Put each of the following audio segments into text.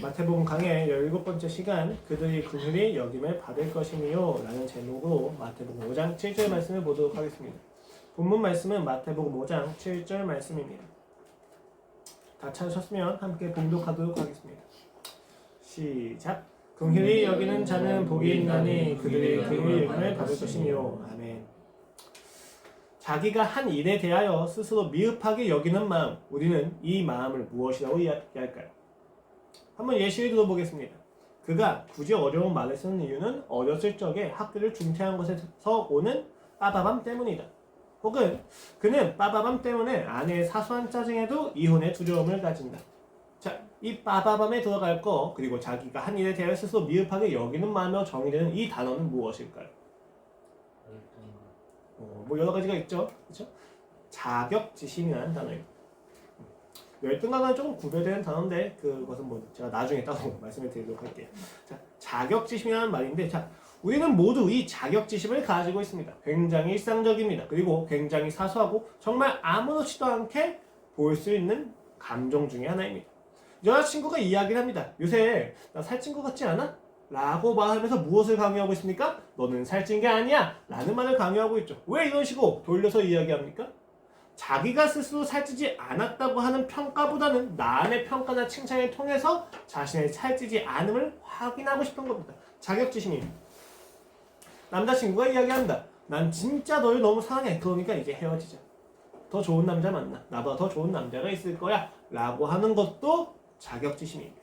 마태복음 강의 17번째 시간 그들이 긍휼히 여김을 받을 것이니요 라는 제목으로 마태복음 5장 7절 말씀을 보도록 하겠습니다. 본문 말씀은 마태복음 5장 7절 말씀입니다. 다 찾으셨으면 함께 봉독하도록 하겠습니다. 시작. 긍휼히 여기는 자는 복이 있나니 그들이 긍휼히 여김을 받을 것이니요. 아멘. 자기가 한 일에 대하여 스스로 미흡하게 여기는 마음, 우리는 이 마음을 무엇이라고 이야기할까요? 한번 예시를 들어보겠습니다. 그가 굳이 어려운 말을 쓰는 이유는 어렸을 적에 학교를 중퇴한 것에서 오는 빠바밤 때문이다. 혹은 그는 빠바밤 때문에 아내의 사소한 짜증에도 이혼의 두려움을 가진다. 자, 이 빠바밤에 들어갈 거 그리고 자기가 한 일에 대하여 스스로 미흡하게 여기는 마음으로 정의되는 이 단어는 무엇일까요? 뭐 여러 가지가 있죠. 그렇죠? 자격지심이라는 단어입니다. 열등감과는 조금 구별되는 단어인데 그것은 뭐 제가 나중에 따로 말씀을 드리도록 할게요. 자, 자격지심이라는 말인데 자, 우리는 모두 이 자격지심을 가지고 있습니다. 굉장히 일상적입니다. 그리고 굉장히 사소하고 정말 아무렇지도 않게 보일 수 있는 감정 중에 하나입니다. 여자친구가 이야기를 합니다. 요새 나 살찐 것 같지 않아? 라고 말하면서 무엇을 강요하고 있습니까? 너는 살찐 게 아니야 라는 말을 강요하고 있죠. 왜 이런 식으로 돌려서 이야기합니까? 자기가 스스로 살찌지 않았다고 하는 평가보다는 남의 평가나 칭찬을 통해서 자신의 살찌지 않음을 확인하고 싶은 겁니다. 자격지심입니다. 남자친구가 이야기한다. 난 진짜 너를 너무 사랑해. 그러니까 이제 헤어지자. 더 좋은 남자 만나. 나보다 더 좋은 남자가 있을 거야. 라고 하는 것도 자격지심입니다.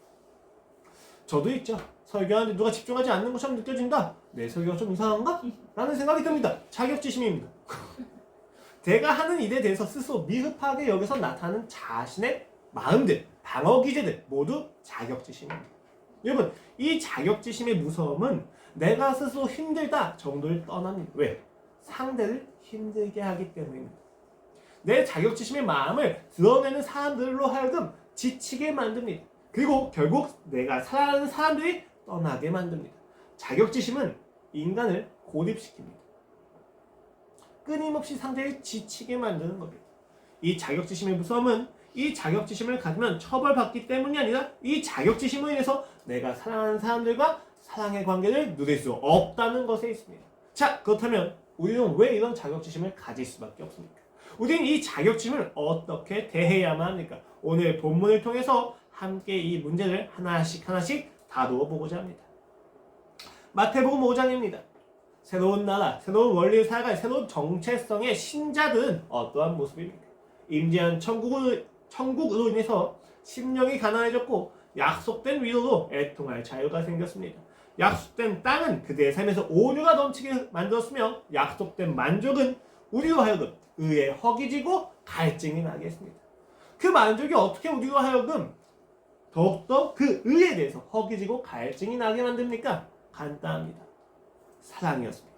저도 있죠. 설교하는데 누가 집중하지 않는 것처럼 느껴진다. 내 설교가 좀 이상한가? 라는 생각이 듭니다. 자격지심입니다. 내가 하는 일에 대해서 스스로 미흡하게 여기서 나타나는 자신의 마음들, 방어기제들 모두 자격지심입니다. 여러분, 이 자격지심의 무서움은 내가 스스로 힘들다 정도를 떠납니다. 왜? 상대를 힘들게 하기 때문입니다. 내 자격지심의 마음을 드러내는 사람들로 하여금 지치게 만듭니다. 그리고 결국 내가 사랑하는 사람들이 떠나게 만듭니다. 자격지심은 인간을 고립시킵니다. 끊임없이 상대를 지치게 만드는 겁니다. 이 자격지심의 무서움은 이 자격지심을 가지면 처벌받기 때문이 아니라 이 자격지심으로 인해서 내가 사랑하는 사람들과 사랑의 관계를 누릴 수 없다는 것에 있습니다. 자, 그렇다면 우리는 왜 이런 자격지심을 가질 수밖에 없습니까? 우리는 이 자격지심을 어떻게 대해야만 합니까? 오늘 본문을 통해서 함께 이 문제를 하나씩 다루어 보고자 합니다. 마태복음 5장입니다. 새로운 나라, 새로운 원리를 살아갈 새로운 정체성의 신자들은 어떠한 모습입니까? 임재한 천국으로 인해서 심령이 가난해졌고 약속된 위로로 애통할 자유가 생겼습니다. 약속된 땅은 그들의 삶에서 온유가 넘치게 만들었으며 약속된 만족은 우리로 하여금 의에 허기지고 갈증이 나게 했습니다. 그 만족이 어떻게 우리로 하여금 더욱더 그 의에 대해서 허기지고 갈증이 나게 만듭니까? 간단합니다. 사랑이었습니다.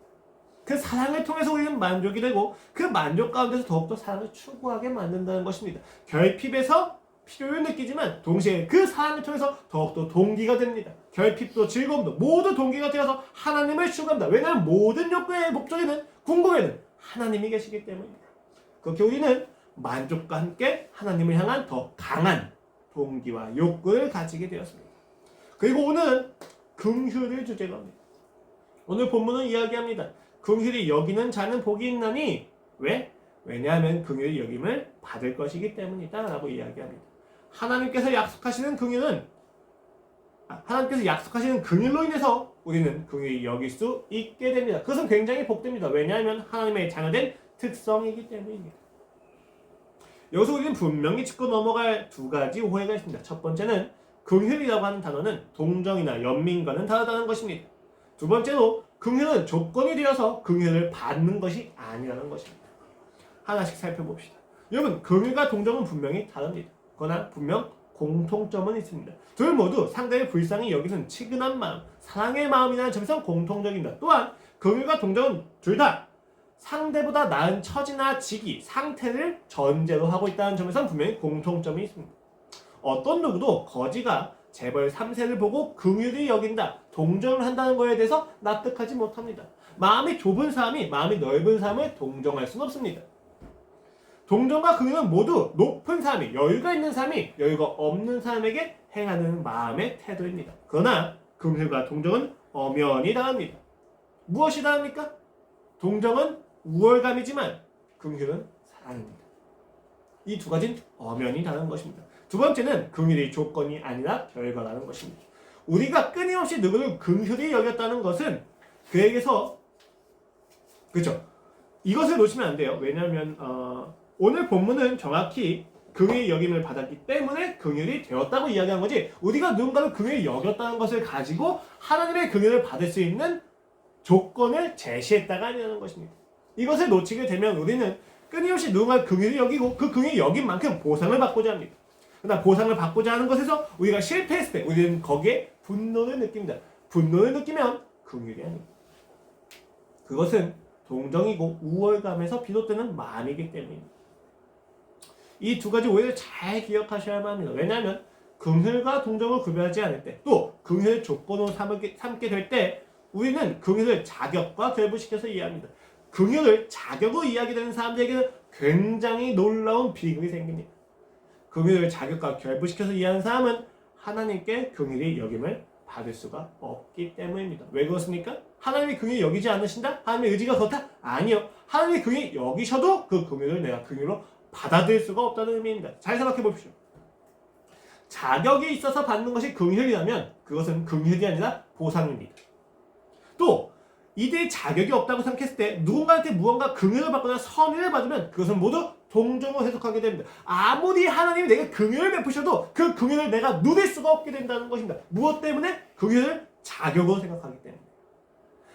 그 사랑을 통해서 우리는 만족이 되고 그 만족 가운데서 더욱더 사랑을 추구하게 만든다는 것입니다. 결핍에서 필요를 느끼지만 동시에 그 사랑을 통해서 더욱더 동기가 됩니다. 결핍도 즐거움도 모두 동기가 되어서 하나님을 추구합니다. 왜냐하면 모든 욕구의 목적에는 궁극에는 하나님이 계시기 때문입니다. 그렇게 우리는 만족과 함께 하나님을 향한 더 강한 동기와 욕구를 가지게 되었습니다. 그리고 오늘은 긍휼을 주제로 합니다. 오늘 본문은 이야기합니다. 긍휼히 여기는 자는 복이 있나니 왜? 왜냐하면 긍휼히 여김을 받을 것이기 때문이다 라고 이야기합니다. 하나님께서 약속하시는 긍휼로 인해서 우리는 긍휼히 여길 수 있게 됩니다. 그것은 굉장히 복됩니다. 왜냐하면 하나님의 자녀된 특성이기 때문입니다. 여기서 우리는 분명히 짚고 넘어갈 두 가지 오해가 있습니다. 첫 번째는 긍휼이라고 하는 단어는 동정이나 연민과는 다르다는 것입니다. 두 번째로 긍휼은 조건이 되어서 긍휼을 받는 것이 아니라는 것입니다. 하나씩 살펴봅시다. 여러분, 긍휼과 동정은 분명히 다릅니다. 그러나 분명 공통점은 있습니다. 둘 모두 상대를 불쌍히 여기는 치근한 마음, 사랑의 마음이라는 점에서 공통적입니다. 또한 긍휼과 동정은 둘 다 상대보다 나은 처지나 직위, 상태를 전제로 하고 있다는 점에서 분명히 공통점이 있습니다. 어떤 누구도 거지가 재벌 3세를 보고 긍휼히 여긴다, 동정을 한다는 것에 대해서 납득하지 못합니다. 마음이 좁은 사람이 마음이 넓은 사람을 동정할 수는 없습니다. 동정과 긍휼은 모두 높은 사람이, 여유가 있는 사람이 여유가 없는 사람에게 행하는 마음의 태도입니다. 그러나 긍휼과 동정은 엄연히 다릅니다. 무엇이 다릅니까? 동정은 우월감이지만 긍휼은 사랑입니다. 이 두 가지는 엄연히 다른 것입니다. 두 번째는 긍휼이 조건이 아니라 결과라는 것입니다. 우리가 끊임없이 누구를 긍휼히 여겼다는 것은 그에게서, 그렇죠? 이것을 놓치면 안 돼요. 왜냐하면 오늘 본문은 정확히 긍휼히 여김을 받았기 때문에 긍휼이 되었다고 이야기한 거지, 우리가 누군가를 긍휼히 여겼다는 것을 가지고 하나님의 긍휼을 받을 수 있는 조건을 제시했다가 아니라는 것입니다. 이것을 놓치게 되면 우리는 끊임없이 누군가를 긍휼히 여기고 그 긍휼히 여긴 만큼 보상을 받고자 합니다. 그러나 보상을 받고자 하는 것에서 우리가 실패했을 때 우리는 거기에 분노를 느낍니다. 분노를 느끼면 긍휼이 아닙니다. 그것은 동정이고 우월감에서 비롯되는 마음이기 때문입니다. 이 두 가지 오해를 잘 기억하셔야만 합니다. 왜냐하면 긍휼과 동정을 구별하지 않을 때, 또 긍휼을 조건으로 삼게 될 때 우리는 긍휼을 자격과 결부시켜서 이해합니다. 긍휼을 자격으로 이야기되는 사람들에게는 굉장히 놀라운 비극이 생깁니다. 긍휼을 자격과 결부시켜서 이해하는 사람은 하나님께 긍휼히 여김을 받을 수가 없기 때문입니다. 왜 그렇습니까? 하나님이 긍휼히 여기지 않으신다? 하나님의 의지가 그렇다? 아니요. 하나님이 긍휼히 여기셔도 그 긍휼을 내가 긍휼로 받아들일 수가 없다는 의미입니다. 잘 생각해 보십시오. 자격이 있어서 받는 것이 긍휼이라면 그것은 긍휼이 아니라 보상입니다. 또 이들이 자격이 없다고 생각했을 때 누군가한테 무언가 긍휼을 받거나 선의를 받으면 그것은 모두 동정으로 해석하게 됩니다. 아무리 하나님이 내게 긍휼을 베푸셔도 그 긍휼을 내가 누릴 수가 없게 된다는 것입니다. 무엇 때문에? 긍휼을 자격으로 생각하기 때문에.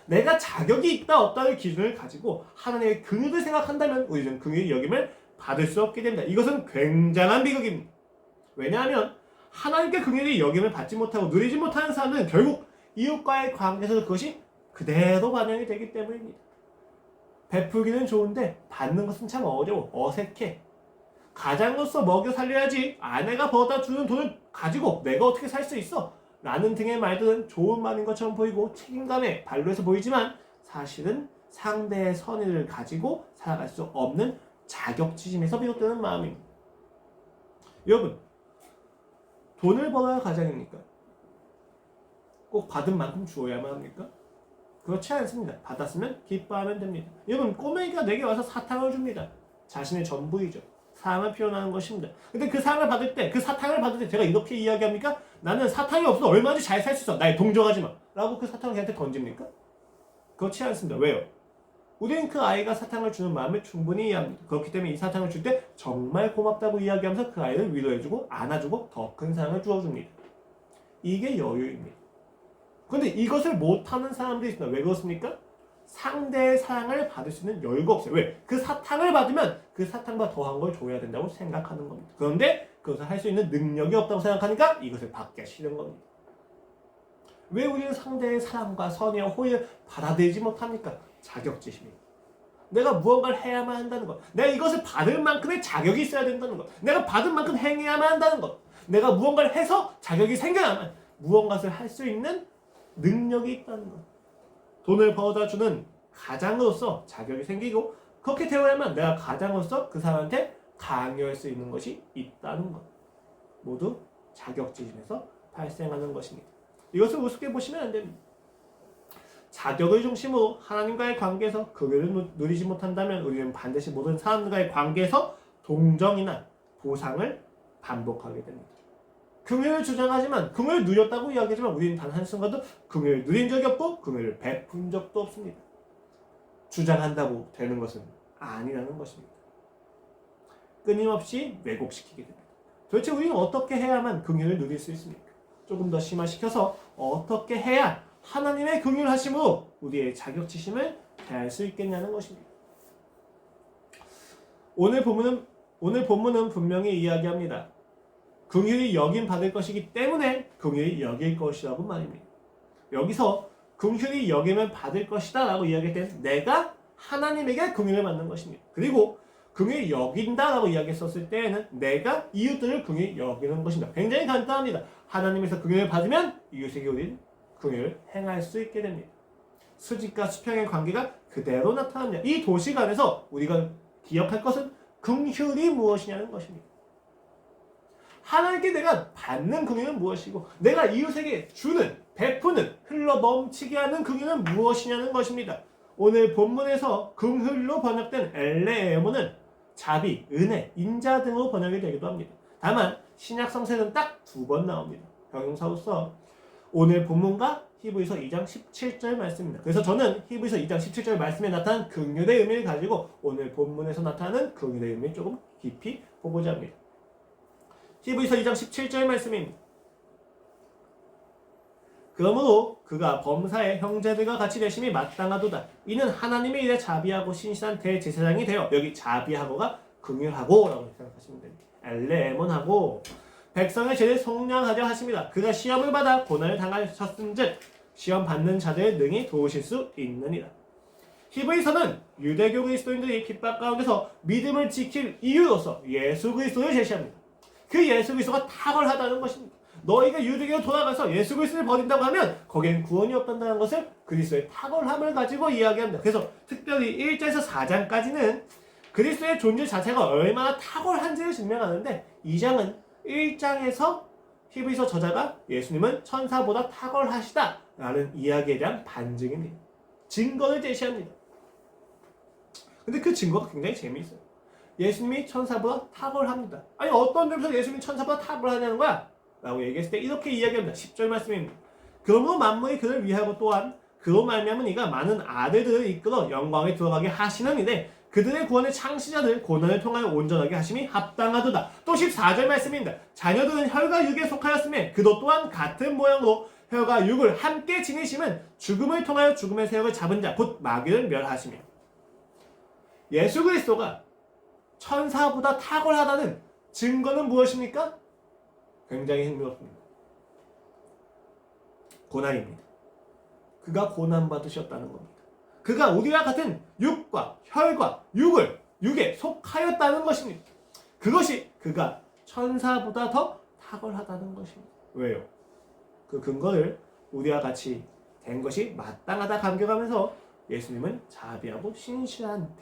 내가 자격이 있다 없다의 기준을 가지고 하나님의 긍휼을 생각한다면 우리는 긍휼의 여김을 받을 수 없게 됩니다. 이것은 굉장한 비극입니다. 왜냐하면 하나님께 긍휼의 여김을 받지 못하고 누리지 못하는 사람은 결국 이웃과의 관계에서 그것이 그대로 반영이 되기 때문입니다. 베풀기는 좋은데 받는 것은 참 어려워, 어색해. 가장으로서 먹여 살려야지 아내가 벌어다 주는 돈을 가지고 내가 어떻게 살 수 있어? 라는 등의 말들은 좋은 말인 것처럼 보이고 책임감에 발로해서 보이지만 사실은 상대의 선의를 가지고 살아갈 수 없는 자격지심에서 비롯되는 마음입니다. 여러분, 돈을 벌어야 가장입니까? 꼭 받은 만큼 주어야만 합니까? 그렇지 않습니다. 받았으면 기뻐하면 됩니다. 여러분, 꼬맹이가 내게 와서 사탕을 줍니다. 자신의 전부이죠. 사랑을 표현하는 것입니다. 근데 그 사랑을 받을 때, 그 사탕을 받을 때 제가 이렇게 이야기합니까? 나는 사탕이 없어도 얼마든지 잘 살 수 있어. 나에 동정하지 마. 라고 그 사탕을 걔한테 던집니까? 그렇지 않습니다. 왜요? 우리는 그 아이가 사탕을 주는 마음을 충분히 이해합니다. 그렇기 때문에 이 사탕을 줄 때 정말 고맙다고 이야기하면서 그 아이를 위로해주고 안아주고 더 큰 사랑을 주어줍니다. 이게 여유입니다. 그런데 이것을 못하는 사람들이 있습니다. 왜 그렇습니까? 상대의 사랑을 받을 수 있는 여유가 없어요. 왜? 그 사탕을 받으면 그 사탕보다 더한 걸 줘야 된다고 생각하는 겁니다. 그런데 그것을 할 수 있는 능력이 없다고 생각하니까 이것을 받기 싫은 겁니다. 왜 우리는 상대의 사랑과 선의와 호의를 받아들이지 못합니까? 자격지심입니다. 내가 무언가를 해야만 한다는 것, 내가 이것을 받을 만큼의 자격이 있어야 된다는 것, 내가 받은 만큼 행해야만 한다는 것, 내가 무언가를 해서 자격이 생겨야만 무언가를 할 수 있는 능력이 있다는 것. 돈을 벌어다 주는 가장으로서 자격이 생기고 그렇게 되어야만 내가 가장으로서 그 사람한테 강요할 수 있는 것이 있다는 것. 모두 자격지심에서 발생하는 것입니다. 이것을 우습게 보시면 안 됩니다. 자격을 중심으로 하나님과의 관계에서 긍휼을 누리지 못한다면 우리는 반드시 모든 사람들과의 관계에서 동정이나 보상을 반복하게 됩니다. 긍휼을 주장하지만, 긍휼을 누렸다고 이야기하지만 우리는 단 한순간도 긍휼을 누린 적이 없고 긍휼을 베푼 적도 없습니다. 주장한다고 되는 것은 아니라는 것입니다. 끊임없이 왜곡시키게 됩니다. 도대체 우리는 어떻게 해야만 긍휼을 누릴 수 있습니까? 조금 더 심화시켜서 어떻게 해야 하나님의 긍휼하심으로 우리의 자격지심을 대할 수 있겠냐는 것입니다. 오늘 본문은 분명히 이야기합니다. 긍휼히 여김 받을 것이기 때문에 긍휼히 여길 것이라고 말입니다. 여기서 긍휼히 여김을 받을 것이다 라고 이야기할 때 내가 하나님에게 긍휼을 받는 것입니다. 그리고 긍휼히 여긴다 라고 이야기했었을 때에는 내가 이웃들을 긍휼히 여기는 것입니다. 굉장히 간단합니다. 하나님에서 긍휼을 받으면 이웃에게 우리는 긍휼을 행할 수 있게 됩니다. 수직과 수평의 관계가 그대로 나타납니다. 이 도식 안에서 우리가 기억할 것은 긍휼이 무엇이냐는 것입니다. 하나님께 내가 받는 긍휼은 무엇이고 내가 이웃에게 주는, 베푸는, 흘러 넘치게 하는 긍휼은 무엇이냐는 것입니다. 오늘 본문에서 긍휼로 번역된 엘레에모는 자비, 은혜, 인자 등으로 번역이 되기도 합니다. 다만 신약 성서에는 딱 2번 나옵니다. 형용사로서 오늘 본문과 히브리서 2장 17절 말씀입니다. 그래서 저는 히브리서 2장 17절 말씀에 나타난 긍휼의 의미를 가지고 오늘 본문에서 나타나는 긍휼의 의미를 조금 깊이 보고자 합니다. 히브리서 2장 17절 말씀입니다. 그러므로 그가 범사의 형제들과 같이 되심이 마땅하도다. 이는 하나님의 일에 자비하고 신실한 대제사장이 되어, 여기 자비하고가 긍휼하고 라고 생각하시면 됩니다. 엘레몬하고 백성의 죄를 속량하려 하십니다. 그가 시험을 받아 고난을 당하셨은즉 시험 받는 자들을 능히 도우실 수 있느니라. 히브리서는 유대교 그리스도인들이 핍박 가운데서 믿음을 지킬 이유로서 예수 그리스도를 제시합니다. 그 예수 그리스도가 탁월하다는 것입니다. 너희가 유대교로 돌아가서 예수 그리스도를 버린다고 하면 거기엔 구원이 없단다는 것을 그리스도의 탁월함을 가지고 이야기합니다. 그래서 특별히 1장에서 4장까지는 그리스도의 존재 자체가 얼마나 탁월한지를 증명하는데 2장은 1장에서 히브리서 저자가 예수님은 천사보다 탁월하시다 라는 이야기에 대한 반증입니다. 증거를 제시합니다. 근데 그 증거가 굉장히 재미있어요. 예수님이 천사보다 탁월합니다. 아니 어떤 점에서 예수님이 천사보다 탁월하냐는 거야? 라고 얘기했을 때 이렇게 이야기합니다. 10절 말씀입니다. 그러므로 만물이 그를 위하고 또한 그로 말미암은 이가 많은 아들들을 이끌어 영광에 들어가게 하시느니데 그들의 구원의 창시자들 고난을 통하여 온전하게 하심이 합당하도다. 또 14절 말씀입니다. 자녀들은 혈과 육에 속하였음에 그도 또한 같은 모양으로 혈과 육을 함께 지니심은 죽음을 통하여 죽음의 세력을 잡은 자 곧 마귀를 멸하시며. 예수 그리스도가 천사보다 탁월하다는 증거는 무엇입니까? 굉장히 흥미롭습니다. 고난입니다. 그가 고난받으셨다는 겁니다. 그가 우리와 같은 육과 혈과 육에 속하였다는 것입니다. 그것이 그가 천사보다 더 탁월하다는 것입니다. 왜요? 그 근거를 우리와 같이 된 것이 마땅하다 감격하면서 예수님은 자비하고 신실한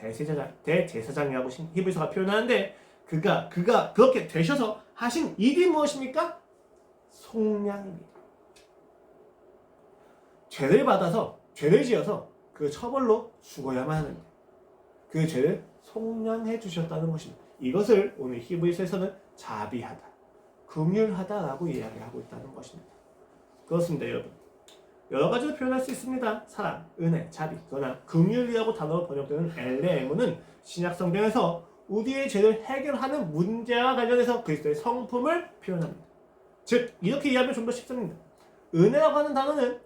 대제사장이라고 히브리서가 표현하는데 그가 그렇게 되셔서 하신 일이 무엇입니까? 속량입니다. 죄를 받아서 죄를 지어서 그 처벌로 죽어야만 하는데 그 죄를 속량해 주셨다는 것입니다. 이것을 오늘 히브리서에서는 자비하다, 긍휼하다라고 이야기하고 있다는 것입니다. 그렇습니다, 여러분. 여러 가지로 표현할 수 있습니다. 사랑, 은혜, 자비. 그러나 긍휼이라고 단어로 번역되는 엘레에모는 신약 성경에서 우리의 죄를 해결하는 문제와 관련해서 그리스도의 성품을 표현합니다. 즉 이렇게 이해하면 좀 더 쉽습니다. 은혜라고 하는 단어는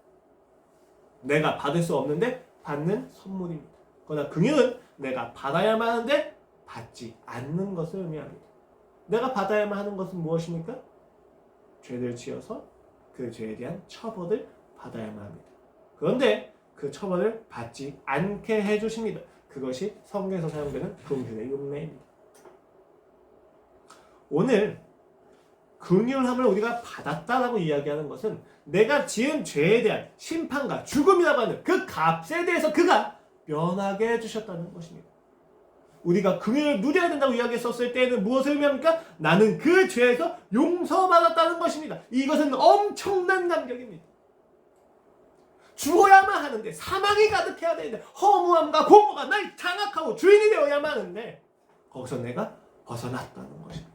내가 받을 수 없는데 받는 선물입니다. 그러나 긍휼은 내가 받아야만 하는데 받지 않는 것을 의미합니다. 내가 받아야만 하는 것은 무엇입니까? 죄를 지어서 그 죄에 대한 처벌을 받아야만 합니다. 그런데 그 처벌을 받지 않게 해주십니다. 그것이 성경에서 사용되는 긍휼의 용례입니다. 오늘 긍휼함을 우리가 받았다라고 이야기하는 것은 내가 지은 죄에 대한 심판과 죽음이라고 하는 그 값에 대해서 그가 면하게 해주셨다는 것입니다. 우리가 긍휼을 누려야 된다고 이야기했었을 때에는 무엇을 의미합니까? 나는 그 죄에서 용서받았다는 것입니다. 이것은 엄청난 감격입니다. 죽어야만 하는데 사망이 가득해야 되는데 허무함과 공허가 날 장악하고 주인이 되어야만 하는데 거기서 내가 벗어났다는 것입니다.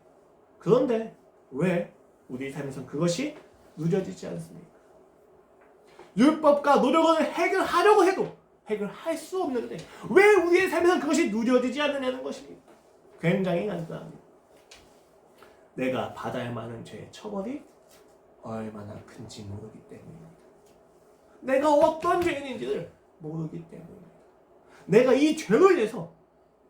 그런데 왜 우리 삶에서는 그것이 누려지지 않습니까? 율법과 노력을 해결하려고 해도 해결할 수 없는데 왜 우리의 삶에서는 그것이 누려지지 않느냐는 것입니다. 굉장히 간단합니다. 내가 받아야만 하는 죄의 처벌이 얼마나 큰지 모르기 때문입니다. 내가 어떤 죄인인지를 모르기 때문입니다. 내가 이 죄로 인해서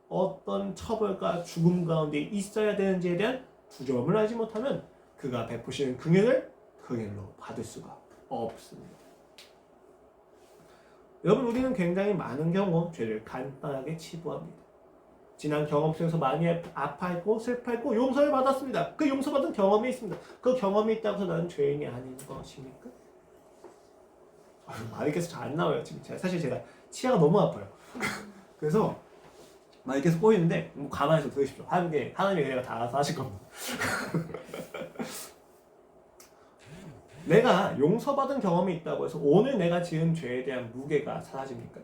어떤 처벌과 죽음 가운데 있어야 되는지에 대한 두려움을 알지 못하면 그가 베푸시는 긍휼을 긍휼로 받을 수가 없습니다. 여러분, 우리는 굉장히 많은 경우 죄를 간단하게 치부합니다. 지난 경험 속에서 많이 아파했고 슬퍼했고 용서를 받았습니다. 그 용서받은 경험이 있습니다. 그 경험이 있다고 해서 나는 죄인이 아닌 것입니까? 말이 계속 잘 안 나와요. 지금 사실 제가 치아가 너무 아파요. 그래서 막 이렇게 해서 꼬이는데 뭐 가만히 서 들으십시오. 하나님이 그냥 다 알아서 하실 겁니다. 내가 용서받은 경험이 있다고 해서 오늘 내가 지은 죄에 대한 무게가 사라집니까?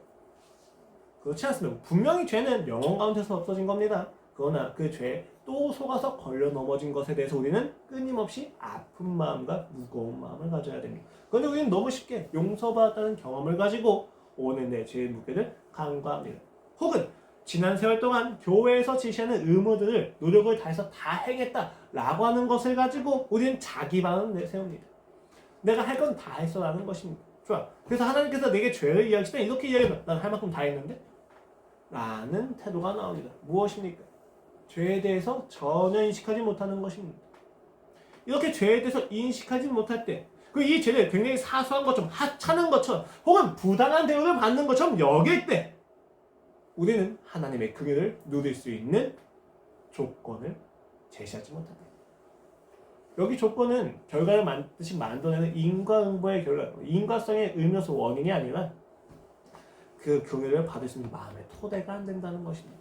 그렇지 않습니다. 분명히 죄는 영혼 가운데서 없어진 겁니다. 그러나 그 죄에 또 속아서 걸려 넘어진 것에 대해서 우리는 끊임없이 아픈 마음과 무거운 마음을 가져야 됩니다. 그런데 우리는 너무 쉽게 용서받았다는 경험을 가지고 오늘 내 죄의 무게를 간과합니다. 혹은 지난 세월 동안 교회에서 지시하는 의무들을 노력을 다해서 다 행했다라고 하는 것을 가지고 우리는 자기 반응을 내세웁니다. 내가 할 건 다 했어 라는 것입니다. 좋아. 그래서 하나님께서 내게 죄를 이야기하실 때 이렇게 이야기합니다. 난 할 만큼 다 했는데? 라는 태도가 나옵니다. 무엇입니까? 죄에 대해서 전혀 인식하지 못하는 것입니다. 이렇게 죄에 대해서 인식하지 못할 때, 그 이 죄를 굉장히 사소한 것처럼, 하찮은 것처럼, 혹은 부당한 대우를 받는 것처럼 여길 때, 우리는 하나님의 긍휼을 누릴 수 있는 조건을 제시하지 못합니다. 여기 조건은 결과를 반드시 만들어내는 인과응보의 결과, 인과성의 의미로서 원인이 아니라 그 긍휼을 받을 수 있는 마음의 토대가 안 된다는 것입니다.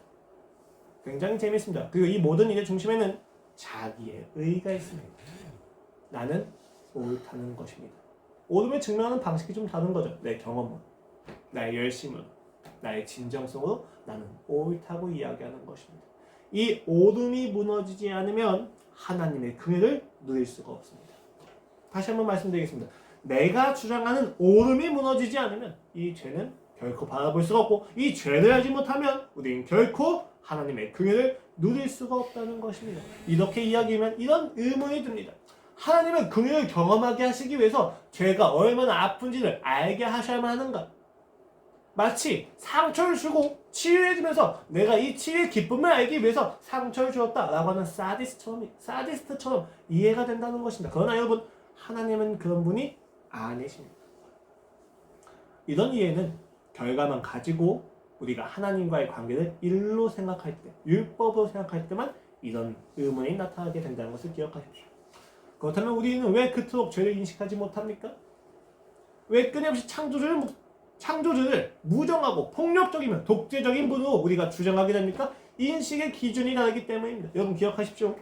굉장히 재밌습니다. 그리고 이 모든 일의 중심에는 자기의 의의가 있습니다. 나는 옳다는 것입니다. 옳음을 증명하는 방식이 좀 다른 거죠. 내 경험으로, 나의 열심으로, 나의 진정성으로 나는 옳다고 이야기하는 것입니다. 이 옳음이 무너지지 않으면 하나님의 긍휼을 누릴 수가 없습니다. 다시 한번 말씀드리겠습니다. 내가 주장하는 옳음이 무너지지 않으면 이 죄는 결코 바라볼 수가 없고, 이 죄를 알지 못하면 우리는 결코 하나님의 긍휼을 누릴 수가 없다는 것입니다. 이렇게 이야기하면 이런 의문이 듭니다. 하나님은 긍휼을 경험하게 하시기 위해서 죄가 얼마나 아픈지를 알게 하셔야만 하는가? 마치 상처를 주고 치유해주면서 내가 이 치유의 기쁨을 알기 위해서 상처를 주었다라고 하는 사디스트처럼 이해가 된다는 것입니다. 그러나 여러분, 하나님은 그런 분이 아니십니다. 이런 이해는 결과만 가지고 우리가 하나님과의 관계를 일로 생각할 때, 율법으로 생각할 때만 이런 의문이 나타나게 된다는 것을 기억하십시오. 그렇다면 우리는 왜 그토록 죄를 인식하지 못합니까? 왜 끊임없이 창조주를 무정하고 폭력적이며 독재적인 분으로 우리가 주장하게 됩니까? 인식의 기준이 다르기 때문입니다. 여러분 기억하십시오.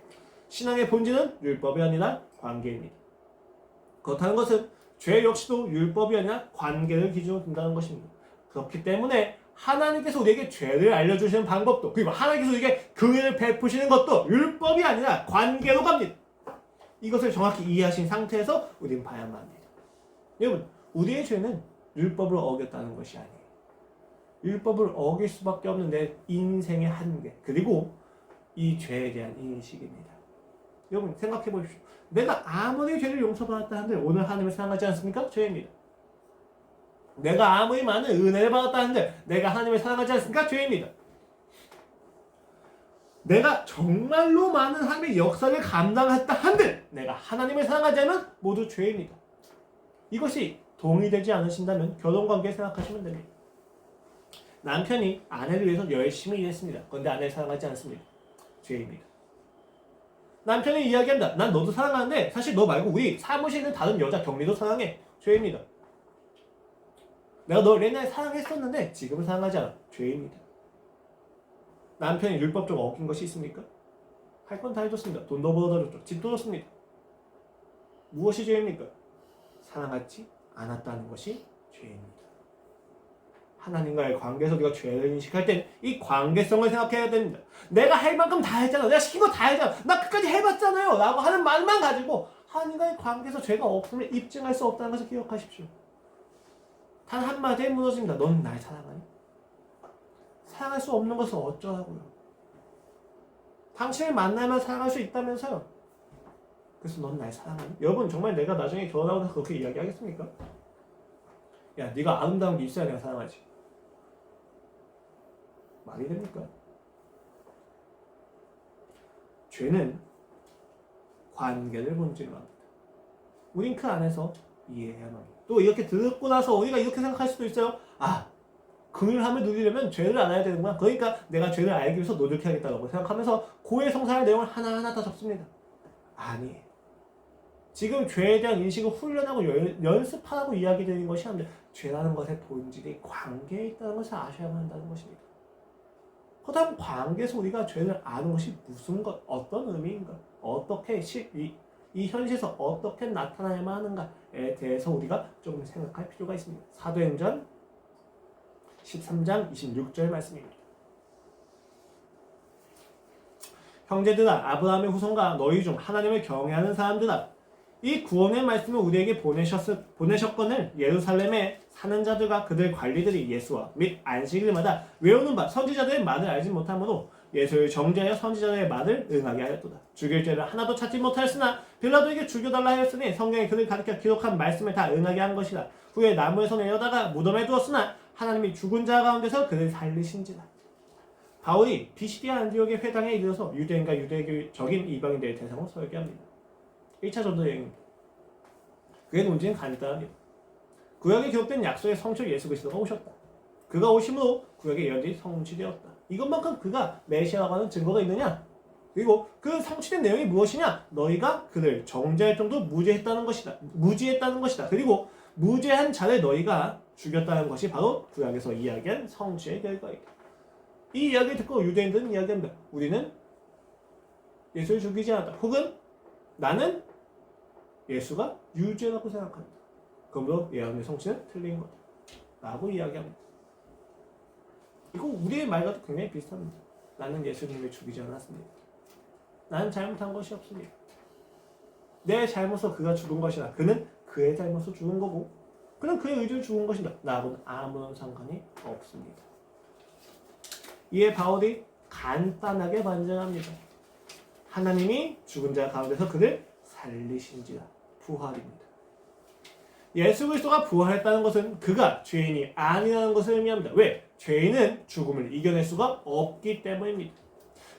신앙의 본질은 율법이 아니라 관계입니다. 그렇다는 것은 죄 역시도 율법이 아니라 관계를 기준으로 둔다는 것입니다. 그렇기 때문에 하나님께서 우리에게 죄를 알려주시는 방법도, 그리고 하나님께서 우리에게 긍휼을 베푸시는 것도 율법이 아니라 관계로 갑니다. 이것을 정확히 이해하신 상태에서 우리는 봐야만 합니다. 여러분, 우리의 죄는 율법을 어겼다는 것이 아니에요. 율법을 어길 수밖에 없는 내 인생의 한계, 그리고 이 죄에 대한 인식입니다. 여러분 생각해 보십시오. 내가 아무리 죄를 용서받았다 한들 오늘 하나님을 사랑하지 않습니까? 죄입니다. 내가 아무리 많은 은혜를 받았다 한들 내가 하나님을 사랑하지 않습니까? 죄입니다. 내가 정말로 많은 하나님의 역사를 감당했다 한들 내가 하나님을 사랑하지 않으면 모두 죄입니다. 이것이 동의되지 않으신다면 결혼관계 생각하시면 됩니다. 남편이 아내를 위해서 열심히 일했습니다. 그런데 아내를 사랑하지 않습니다. 죄입니다. 남편이 이야기한다. 난 너도 사랑하는데 사실 너 말고 우리 사무실에 있는 다른 여자 경리도 사랑해. 죄입니다. 내가 너 옛날에 사랑했었는데 지금은 사랑하지 않아. 죄입니다. 남편이 율법적으로 어긴 것이 있습니까? 할 건 다 해줬습니다. 돈도 벌어줬죠. 집도 줬습니다. 무엇이 죄입니까? 사랑하지 않았다는 것이 죄입니다. 하나님과의 관계에서 우리가 죄를 인식할 땐 이 관계성을 생각해야 됩니다. 내가 할 만큼 다 했잖아. 내가 시킨 거 다 했잖아. 나 끝까지 해봤잖아요. 라고 하는 말만 가지고 하나님과의 관계에서 죄가 없음을 입증할 수 없다는 것을 기억하십시오. 단 한마디에 무너집니다. 넌 날 사랑하니? 사랑할 수 없는 것은 어쩌라고요? 당신을 만나면 사랑할 수 있다면서요. 그래서 넌 날 사랑하니? 여러분 정말 내가 나중에 결혼하고 나서 그렇게 이야기하겠습니까? 야, 네가 아름다운 게 있어야 내가 사랑하지. 말이 됩니까? 죄는 관계를 본질로 합니다. 우린 그 안에서 이해해야만 합니다. 또 이렇게 듣고 나서 우리가 이렇게 생각할 수도 있어요. 아, 긍휼함을 누리려면 죄를 알아야 되는구나. 그러니까 내가 죄를 알기 위해서 노력해야겠다고 생각하면서 고해성사의 내용을 하나하나 다 적습니다. 아니에요. 지금 죄에 대한 인식을 훈련하고 연습하라고 이야기 드리는 것이 아니라 죄라는 것의 본질이 관계에 있다는 것을 아셔야만 한다는 것입니다. 그다음 관계에서 우리가 죄를 아는 것이 무슨 것, 어떤 의미인가, 어떻게 이 현실에서 어떻게 나타나야만 하는가에 대해서 우리가 조금 생각할 필요가 있습니다. 사도행전 13장 26절 말씀입니다. 형제들아, 아브라함의 후손과 너희 중 하나님을 경외하는 사람들아, 이 구원의 말씀을 우리에게 보내셨거늘 예루살렘에 사는 자들과 그들 관리들이 예수와 및 안식일마다 외우는 바 선지자들의 말을 알지 못하므로 예수를 정죄하여 선지자들의 말을 응하게 하였도다. 죽일 죄를 하나도 찾지 못하였으나 빌라도에게 죽여달라 하였으니 성경에 그를 가리켜 기록한 말씀을 다 응하게 한 것이라. 후에 나무에서 내려다가 무덤에 두었으나 하나님이 죽은 자 가운데서 그를 살리신지라. 바울이 비시디아 안디옥의 회당에 이르러서 유대인과 유대적인 이방인들의 대상으로 설교합니다. 1차 전도 여행입니다. 그의 논지는 간단합니다. 구약에 기록된 약속의 성취 예수 그리스도가 오셨다. 그가 오심으로 구약의 예언들이 성취되었다. 이것만큼 그가 메시아라고 하는 증거가 있느냐? 그리고 그 성취된 내용이 무엇이냐? 너희가 그를 정죄할 정도로 무죄했다는 것이다. 그리고 무죄한 자를 너희가 죽였다는 것이 바로 구약에서 이야기한 성취의 결과이다. 이 이야기를 듣고 유대인들은 이야기합니다. 우리는 예수를 죽이지 않았다. 혹은 나는 예수가 유죄라고 생각한다. 그러므로 예언의 성취는 틀린 거다. 라고 이야기합니다. 이거 우리의 말과도 굉장히 비슷합니다. 나는 예수님을 죽이지 않았습니다. 나는 잘못한 것이 없습니다. 내 잘못으로 그가 죽은 것이라 그는 그의 잘못으로 죽은 거고 그는 그의 의지로 죽은 것이다. 나하고는 아무런 상관이 없습니다. 이에 바울이 간단하게 반증합니다. 하나님이 죽은 자 가운데서 그를 살리신지라. 부활입니다. 예수 그리스도가 부활했다는 것은 그가 죄인이 아니라는 것을 의미합니다. 왜? 죄인은 죽음을 이겨낼 수가 없기 때문입니다.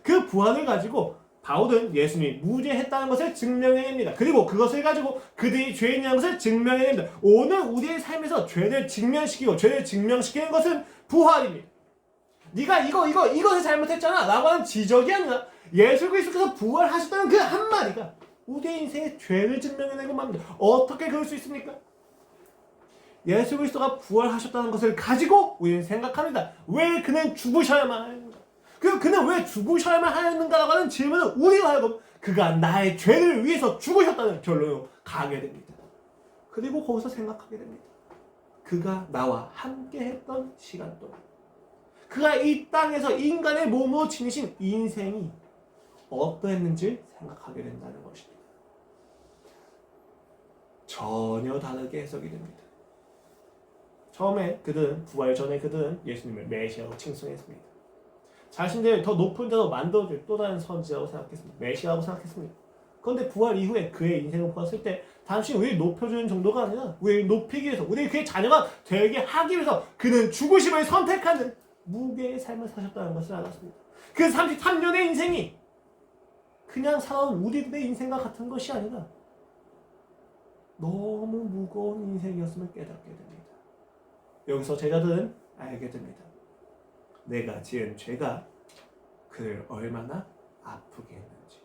그 부활을 가지고 바울은 예수님이 무죄했다는 것을 증명해냅니다. 그리고 그것을 가지고 그들이 죄인이라는 것을 증명해냅니다. 오늘 우리의 삶에서 죄를 직면시키고 죄를 증명시키는 것은 부활입니다. 네가 이것을 잘못했잖아 라고 하는 지적이 아니라 예수 그리스도께서 부활하셨다는 그 한마디가 우리의 인생의 죄를 증명해내고 맙니다. 어떻게 그럴 수 있습니까? 예수 그리스도가 부활하셨다는 것을 가지고 우리는 생각합니다. 왜 그는 죽으셔야만 하는가? 그는 왜 죽으셔야만 하였는가라고 하는 질문을 우리로 하여금 그가 나의 죄를 위해서 죽으셨다는 결론으로 가게 됩니다. 그리고 거기서 생각하게 됩니다. 그가 나와 함께 했던 시간 동안 그가 이 땅에서 인간의 몸으로 지니신 인생이 어떠했는지 생각하게 된다는 것입니다. 전혀 다르게 해석이 됩니다. 처음에 그들은 부활 전에 그들은 예수님을 메시아로 칭송했습니다. 자신들을 더 높은 데로 만들어줄 또 다른 선지자라고 생각했습니다. 메시아라고 생각했습니다. 그런데 부활 이후에 그의 인생을 보았을 때 단순히 우리를 높여주는 정도가 아니라 우리를 높이기 위해서 우리 그의 자녀가 되게 하기 위해서 그는 죽으심을 선택하는 무게의 삶을 사셨다는 것을 알았습니다. 그 33년의 인생이 그냥 살아온 우리들의 인생과 같은 것이 아니라 너무 무거운 인생이었음을 깨닫게 됩니다. 여기서 제자들은 알게 됩니다. 내가 지은 죄가 그를 얼마나 아프게 했는지.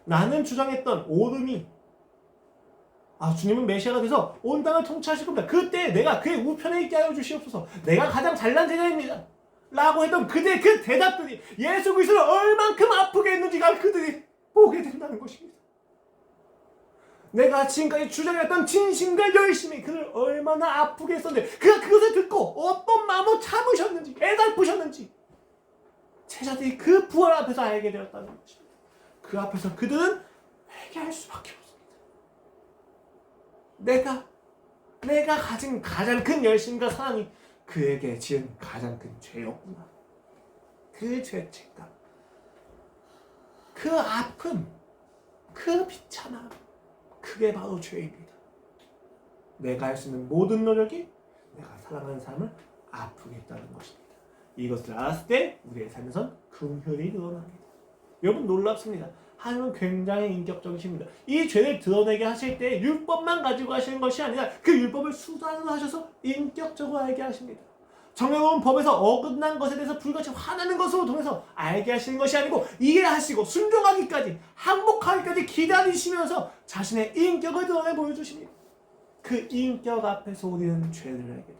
나는 주장했던 오름이 주님은 메시아가 돼서 온 땅을 통치하실 겁니다. 그때 내가 그의 우편에 있게 하여 주시옵소서. 내가 가장 잘난 제자입니다. 라고 했던 그들의 그 대답들이 예수 그리스도를 얼만큼 아프게 했는지가 그들이 보게 된다는 것입니다. 내가 지금까지 주장했던 진심과 열심이 그를 얼마나 아프게 했었는데 그가 그것을 듣고 어떤 마음으로 참으셨는지 애달프셨는지 제자들이 그 부활 앞에서 알게 되었다는 것입니다. 그 앞에서 그들은 회개할 수밖에 없습니다. 내가 가진 가장 큰 열심과 사랑이 그에게 지은 가장 큰 죄였구나. 그 죄책감, 그 아픔, 그 비참함, 그게 바로 죄입니다. 내가 할 수 있는 모든 노력이 내가 사랑하는 사람을 아프게 했다는 것입니다. 이것을 알았을 때 우리의 삶에선 긍휼이 드러납니다. 여러분 놀랍습니다. 하나님은 굉장히 인격적이십니다. 이 죄를 드러내게 하실 때 율법만 가지고 하시는 것이 아니라 그 율법을 수단으로 하셔서 인격적으로 알게 하십니다. 정해놓은 법에서 어긋난 것에 대해서 불같이 화나는 것으로 통해서 알게 하시는 것이 아니고 이해하시고 순종하기까지 항복하기까지 기다리시면서 자신의 인격을 드러내 보여주십니다. 그 인격 앞에서 우리는 죄를 알게 됩니다.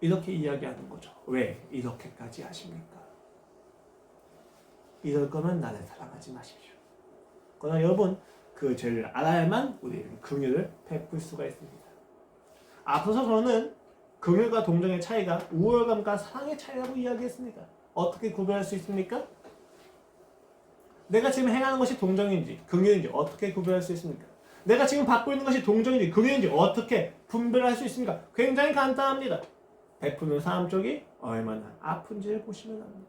이렇게 이야기하는 거죠. 왜 이렇게까지 하십니까? 이럴 거면 나를 사랑하지 마십시오. 그러나 여러분 그 죄를 알아야만 우리는 긍휼을 베풀 수가 있습니다. 앞서서 저는 긍휼과 동정의 차이가 우월감과 사랑의 차이라고 이야기했습니다. 어떻게 구별할 수 있습니까? 내가 지금 행하는 것이 동정인지 긍휼인지 어떻게 구별할 수 있습니까? 내가 지금 받고 있는 것이 동정인지 긍휼인지 어떻게 분별할 수 있습니까? 굉장히 간단합니다. 베푸는 사람 쪽이 얼마나 아픈지를 보시면 합니다.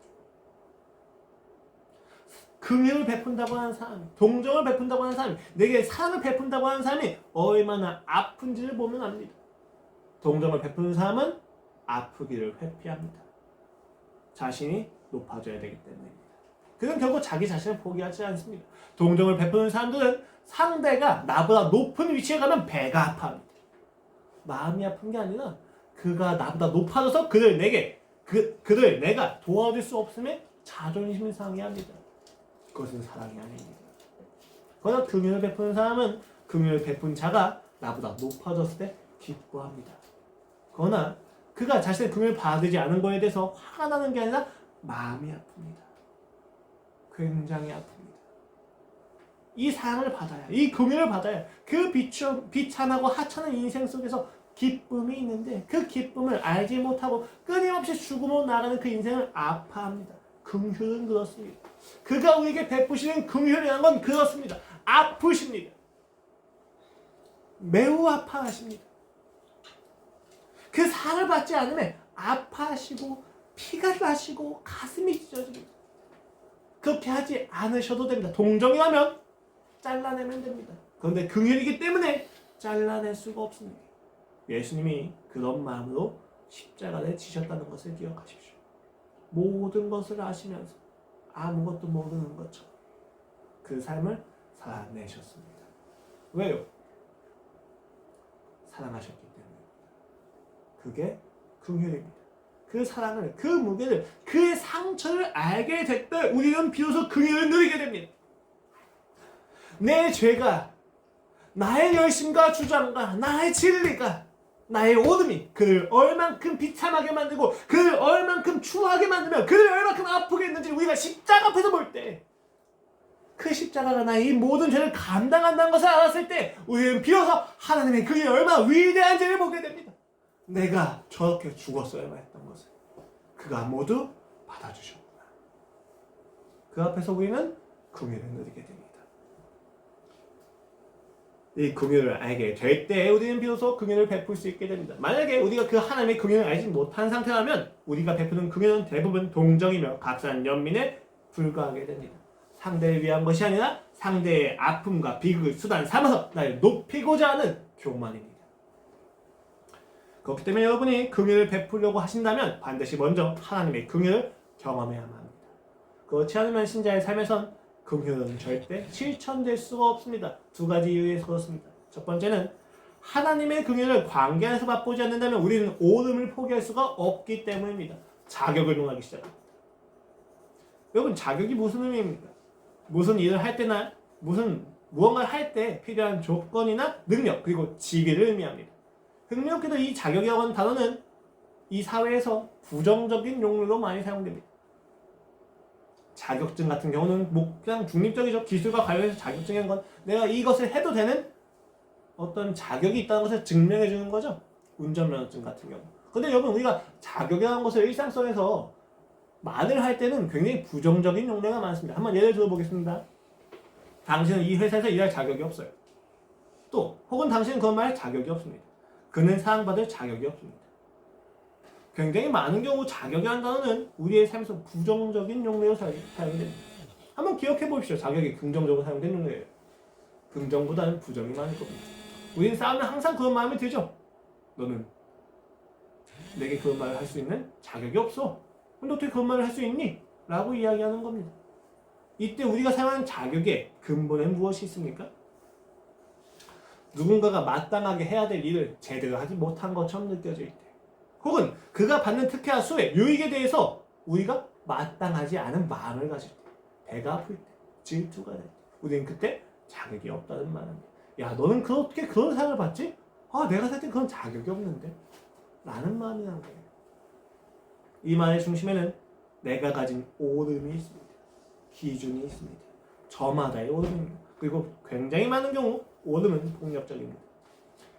긍휼을 베푼다고 하는 사람, 동정을 베푼다고 하는 사람이, 내게 사랑을 베푼다고 하는 사람이 얼마나 아픈지를 보면 압니다. 동정을 베푸는 사람은 아프기를 회피합니다. 자신이 높아져야 되기 때문입니다. 그는 결국 자기 자신을 포기하지 않습니다. 동정을 베푸는 사람들은 상대가 나보다 높은 위치에 가면 배가 아파합니다. 마음이 아픈 게 아니라 그가 나보다 높아져서 그를 내가 도와줄 수 없음에 자존심이 상해합니다. 그것은 사랑이 아닙니다. 그러나 긍휼을 베푸는 사람은 긍휼을 베푼 자가 나보다 높아졌을 때 기뻐합니다. 그러나 그가 자신의 긍휼을 받지 않은 것에 대해서 화가 나는 게 아니라 마음이 아픕니다. 굉장히 아픕니다. 이 사랑을 받아야, 이 긍휼을 받아야 그 비참하고 하찮은 인생 속에서 기쁨이 있는데 그 기쁨을 알지 못하고 끊임없이 죽음으로 나가는 그 인생을 아파합니다. 긍휼은 그렇습니다. 그가 우리에게 베푸시는 긍휼이라는 건 그렇습니다. 아프십니다. 매우 아파하십니다. 그 사랑을 받지 않으면 아파하시고 피가 나시고 가슴이 찢어집니다. 그렇게 하지 않으셔도 됩니다. 동정이라면 잘라내면 됩니다. 그런데 긍휼이기 때문에 잘라낼 수가 없습니다. 예수님이 그런 마음으로 십자가를 지셨다는 것을 기억하십시오. 모든 것을 아시면서 아무것도 모르는 것처럼 그 삶을 살아내셨습니다. 왜요? 사랑하셨기 때문입니다. 그게 긍휼입니다. 그 사랑을, 그 무게를, 그의 상처를 알게 될 때 우리는 비로소 긍휼을 누리게 됩니다. 내 죄가, 나의 열심과 주장과 나의 진리가, 나의 오름이 그를 얼만큼 비참하게 만들고 그를 얼만큼 추하게 만들며 그를 얼만큼 아프게 했는지 우리가 십자가 앞에서 볼 때 그 십자가가 나의 이 모든 죄를 감당한다는 것을 알았을 때 우리는 비로소 하나님의 그의 얼마나 위대한지를 보게 됩니다. 내가 저렇게 죽었어야만 했던 것을 그가 모두 받아주셨구나. 그 앞에서 우리는 긍휼을 누리게 됩니다. 이 긍휼을 알게 될 때 우리는 비로소 긍휼을 베풀 수 있게 됩니다. 만약에 우리가 그 하나님의 긍휼을 알지 못한 상태라면 우리가 베푸는 긍휼은 대부분 동정이며 값싼 연민에 불과하게 됩니다. 상대를 위한 것이 아니라 상대의 아픔과 비극을 수단 삼아서 나를 높이고자 하는 교만입니다. 그렇기 때문에 여러분이 긍휼을 베풀려고 하신다면 반드시 먼저 하나님의 긍휼을 경험해야만 합니다. 그렇지 않으면 신자의 삶에선 긍휼은 절대 실천될 수가 없습니다. 두 가지 이유에서 그렇습니다. 첫 번째는 하나님의 긍휼을 관계 안에서 맛보지 않는다면 우리는 오름을 포기할 수가 없기 때문입니다. 자격을 논하기 시작합니다. 여러분, 자격이 무슨 의미입니까? 무슨 일을 할 때나 무언가를 할 때 필요한 조건이나 능력 그리고 직위를 의미합니다. 흥미롭게도 이 자격이라고 하는 단어는 이 사회에서 부정적인 용어로 많이 사용됩니다. 자격증 같은 경우는 그냥 중립적이죠. 기술과 관련해서 자격증이라는 건 내가 이것을 해도 되는 어떤 자격이 있다는 것을 증명해 주는 거죠. 운전면허증 같은 경우. 근데 여러분, 우리가 자격이라는 것을 일상성에서 말을 할 때는 굉장히 부정적인 용어가 많습니다. 한번 예를 들어보겠습니다. 당신은 이 회사에서 일할 자격이 없어요. 또 혹은 당신은 그런 말할 자격이 없습니다. 그는 사랑받을 자격이 없습니다. 굉장히 많은 경우 자격이라는 단어는 우리의 삶에서 부정적인 용어로 사용됩니다. 한번 기억해 보십시오. 자격이 긍정적으로 사용된 용어예요. 긍정보다는 부정이 많을 겁니다. 우리는 싸우면 항상 그런 마음이 들죠. 너는 내게 그런 말을 할 수 있는 자격이 없어. 근데 어떻게 그런 말을 할 수 있니? 라고 이야기하는 겁니다. 이때 우리가 사용하는 자격의 근본에 무엇이 있습니까? 누군가가 마땅하게 해야 될 일을 제대로 하지 못한 것처럼 느껴질 때, 혹은 그가 받는 특혜와 수혜, 유익에 대해서 우리가 마땅하지 않은 마음을 가질 때, 배가 아플 때, 질투가 될 때, 우리는 그때 자격이 없다는 말입니다. 야, 너는 어떻게 그런 상을 받지? 아, 내가 살 때 그런 자격이 없는데? 라는 마음이 나는 거예요. 이 말의 중심에는 내가 가진 오름이 있습니다. 기준이 있습니다. 저마다의 오름입니다. 그리고 굉장히 많은 경우 오름은 폭력적입니다.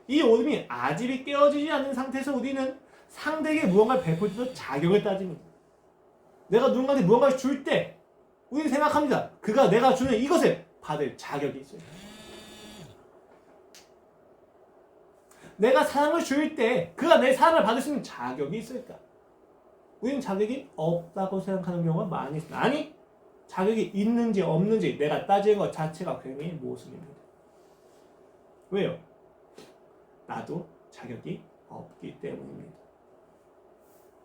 이 오름이 아직이 깨어지지 않는 상태에서 우리는 상대에게 무언가를 베풀 때도 자격을 따집니다. 내가 누군가한테 무언가를 줄 때 우리는 생각합니다. 그가 내가 주는 이것을 받을 자격이 있어요. 내가 사랑을 줄 때 그가 내 사랑을 받을 수 있는 자격이 있을까? 우리는 자격이 없다고 생각하는 경우가 많이 있습니다. 아니, 자격이 있는지 없는지 내가 따지는 것 자체가 굉장히 모순입니다. 왜요? 나도 자격이 없기 때문입니다.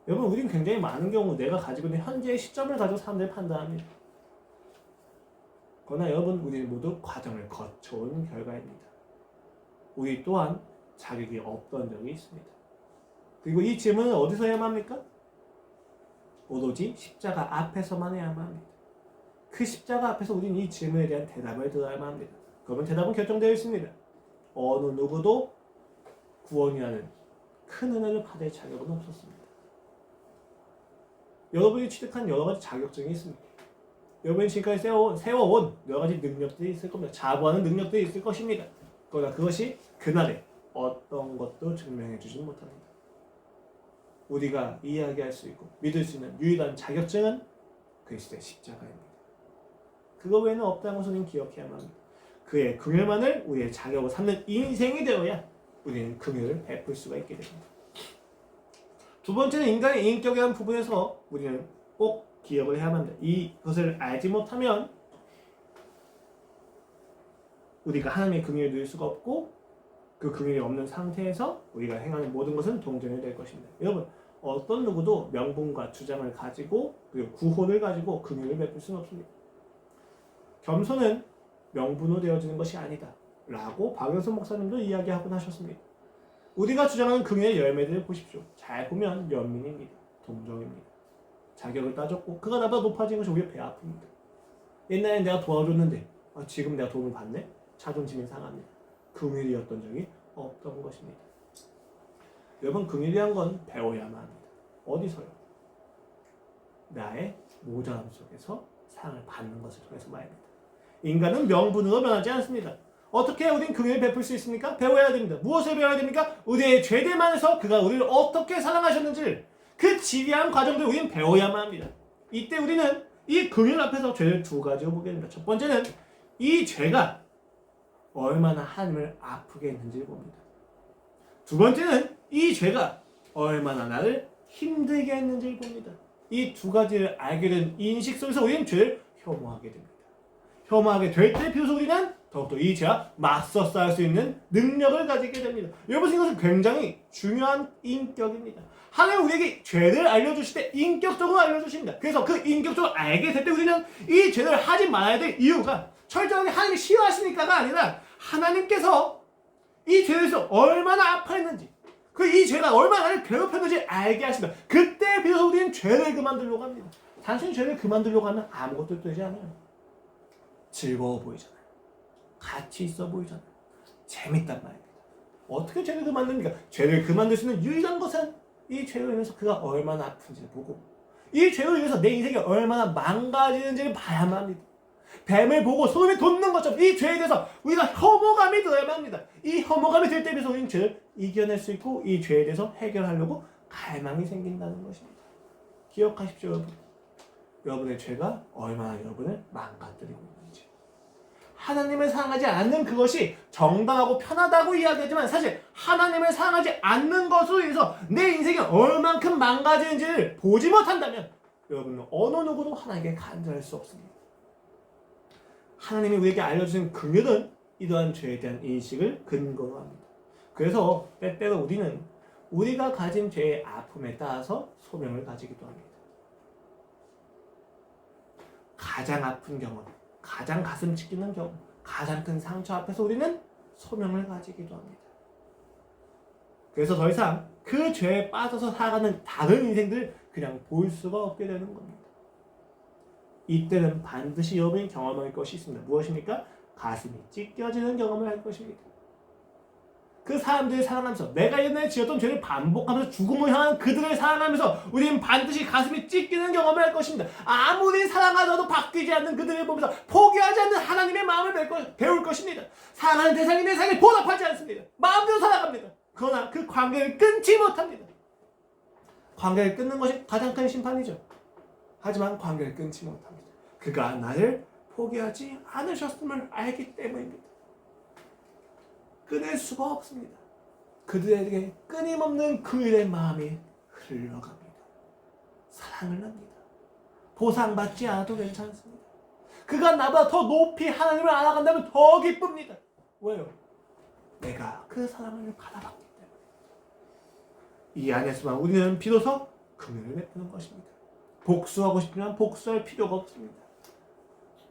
여러분, 우리는 굉장히 많은 경우 내가 가지고 있는 현재의 시점을 가지고 사람들을 판단합니다. 그러나 여러분, 우리는 모두 과정을 거쳐온 결과입니다. 우리 또한 자격이 없던 적이 있습니다. 그리고 이 질문은 어디서 해야만 합니까? 오로지 십자가 앞에서만 해야만 합니다. 그 십자가 앞에서 우리는 이 질문에 대한 대답을 들어야만 합니다. 그러면 대답은 결정되어 있습니다. 어느 누구도 구원이라는 큰 은혜를 받을 자격은 없었습니다. 여러분이 취득한 여러 가지 자격증이 있습니다. 여러분이 지금까지 세워온 여러 가지 능력들이 있을 겁니다. 자부하는 능력들이 있을 것입니다. 그러나 그것이 그날에 어떤 것도 증명해 주지 못합니다. 우리가 이야기할 수 있고 믿을 수 있는 유일한 자격증은 그리스도의 십자가입니다. 그거 외에는 없다는 것을 우리는 기억해야만 합니다. 그의 긍휼만을 우리의 자격으로 삼는 인생이 되어야 우리는 긍휼을 베풀 수가 있게 됩니다. 두 번째는 인간의 인격이라는 부분에서 우리는 꼭 기억을 해야만 합니다. 이것을 알지 못하면 우리가 하나님의 긍휼을 누릴 수가 없고 그 긍휼이 없는 상태에서 우리가 행하는 모든 것은 동전이 될 것입니다. 여러분, 어떤 누구도 명분과 주장을 가지고 그리고 구호를 가지고 긍휼을 베풀 수는 없습니다. 겸손은 명분으로 되어지는 것이 아니다 라고 박영선 목사님도 이야기하곤 하셨습니다. 우리가 주장하는 긍휼의 열매들을 보십시오. 잘 보면 연민입니다. 동정입니다. 자격을 따졌고 그가 나보다 높아진 것이 오히려 배 아픕니다. 옛날에 내가 도와줬는데 지금 내가 도움을 받네? 자존심이 상합니다. 긍휼이었던 적이 없던 것입니다. 여러분, 긍휼이란 건 배워야만 합니다. 어디서요? 나의 모자람 속에서 사랑을 받는 것을 통해서 말입니다. 인간은 명분으로 변하지 않습니다. 어떻게 우린 긍휼을 베풀 수 있습니까? 배워야 됩니다. 무엇을 배워야 됩니까? 우리의 죄됨안에서 그가 우리를 어떻게 사랑하셨는지를 그 지리한 과정들을 우리는 배워야만 합니다. 이때 우리는 이 긍휼 앞에서 죄를 두 가지로 보게 됩니다. 첫 번째는 이 죄가 얼마나 하나님을 아프게 했는지를 봅니다. 두 번째는 이 죄가 얼마나 나를 힘들게 했는지를 봅니다. 이 두 가지를 알게 된 인식 속에서 우리는 죄를 혐오하게 됩니다. 혐오하게 될 때 비로소 우리는 더욱더 이 죄와 맞서 싸울 수 있는 능력을 가지게 됩니다. 여러분, 이것은 굉장히 중요한 인격입니다. 하나님 우리에게 죄를 알려주실 때 인격적으로 알려주십니다. 그래서 그 인격적으로 알게 될 때 우리는 이 죄를 하지 말아야 될 이유가 철저하게 하나님이 싫어하시니까가 아니라 하나님께서 이 죄에 대해서 얼마나 아파했는지 그 이 죄가 얼마나 나를 괴롭혔는지 알게 하십니다. 그때 비로소 우리는 죄를 그만두려고 합니다. 단순히 죄를 그만두려고 하면 아무것도 되지 않아요. 즐거워 보이잖아요. 가치 있어 보이잖아요. 재밌단 말입니다. 어떻게 죄를 그만둡니까? 죄를 그만둘 수 있는 유일한 것은 이 죄로 인해서 그가 얼마나 아픈지를 보고 이 죄로 인해서 내 인생이 얼마나 망가지는지를 봐야만 합니다. 뱀을 보고 소름이 돋는 것처럼 이 죄에 대해서 우리가 혐오감이 들어야만 합니다. 이 혐오감이 들 때 비해서 우리는 죄를 이겨낼 수 있고 이 죄에 대해서 해결하려고 갈망이 생긴다는 것입니다. 기억하십시오, 여러분. 여러분의 죄가 얼마나 여러분을 망가뜨리고 있는지. 하나님을 사랑하지 않는 그것이 정당하고 편하다고 이야기하지만 사실 하나님을 사랑하지 않는 것으로 인해서 내 인생이 얼만큼 망가지는지를 보지 못한다면 여러분은 어느 누구도 하나님께 간절할 수 없습니다. 하나님이 우리에게 알려주신 긍휼은 이러한 죄에 대한 인식을 근거로 합니다. 그래서 때때로 우리는 우리가 가진 죄의 아픔에 따라서 소명을 가지기도 합니다. 가장 아픈 경험, 가장 가슴 찢기는 경험, 가장 큰 상처 앞에서 우리는 소명을 가지기도 합니다. 그래서 더 이상 그 죄에 빠져서 살아가는 다른 인생들을 그냥 볼 수가 없게 되는 겁니다. 이때는 반드시 여러분이 경험할 것이 있습니다. 무엇입니까? 가슴이 찢겨지는 경험을 할 것입니다. 그 사람들을 사랑하면서 내가 옛날에 지었던 죄를 반복하면서 죽음을 향한 그들을 사랑하면서 우리는 반드시 가슴이 찢기는 경험을 할 것입니다. 아무리 사랑하더라도 바뀌지 않는 그들을 보면서 포기하지 않는 하나님의 마음을 배울 것입니다. 사랑하는 대상이 내 사랑에 보답하지 않습니다. 마음대로 살아갑니다. 그러나 그 관계를 끊지 못합니다. 관계를 끊는 것이 가장 큰 심판이죠. 하지만 관계를 끊지 못합니다. 그가 나를 포기하지 않으셨음을 알기 때문입니다. 끊을 수가 없습니다. 그들에게 끊임없는 그들의 마음이 흘러갑니다. 사랑을 합니다. 보상받지 않아도 괜찮습니다. 그가 나보다 더 높이 하나님을 알아간다면 더 기쁩니다. 왜요? 내가 그 사랑을 받아봤기 때문에. 이 안에서만 우리는 비로소 긍휼을 베푸는 것입니다. 복수하고 싶지만 복수할 필요가 없습니다.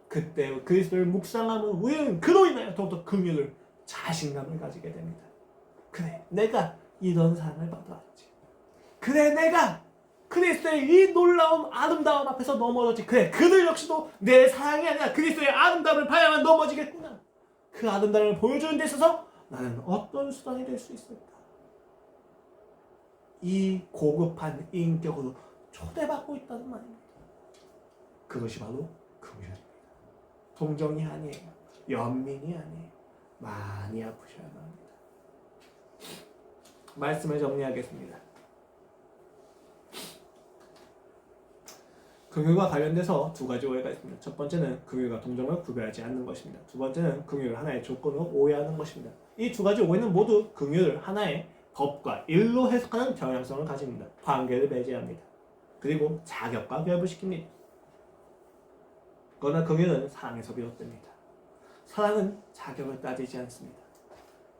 그때 그리스도를 묵상하면 우리는 그로 인하여 더욱더 긍휼을 자신감을 가지게 됩니다. 그래, 내가 이런 사랑을 받아왔지. 그래, 내가 그리스도의 이 놀라운 아름다움 앞에서 넘어졌지. 그래, 그들 역시도 내 사랑이 아니라 그리스도의 아름다움을 봐야만 넘어지겠구나. 그 아름다움을 보여주는 데 있어서 나는 어떤 수단이 될 수 있을까? 이 고급한 인격으로 초대받고 있다는 말입니다. 그것이 바로 긍휼입니다. 동정이 아니에요. 연민이 아니에요. 많이 아프셔야 합니다. 말씀을 정리하겠습니다. 긍휼과 관련돼서 두 가지 오해가 있습니다. 첫 번째는 긍휼과 동정을 구별하지 않는 것입니다. 두 번째는 긍휼을 하나의 조건으로 오해하는 것입니다. 이 두 가지 오해는 모두 긍휼을 하나의 법과 일로 해석하는 경향성을 가집니다. 관계를 배제합니다. 그리고 자격과 결부시킵니다. 그러나 긍휼은 사랑에서 비롯됩니다. 사랑은 자격을 따지지 않습니다.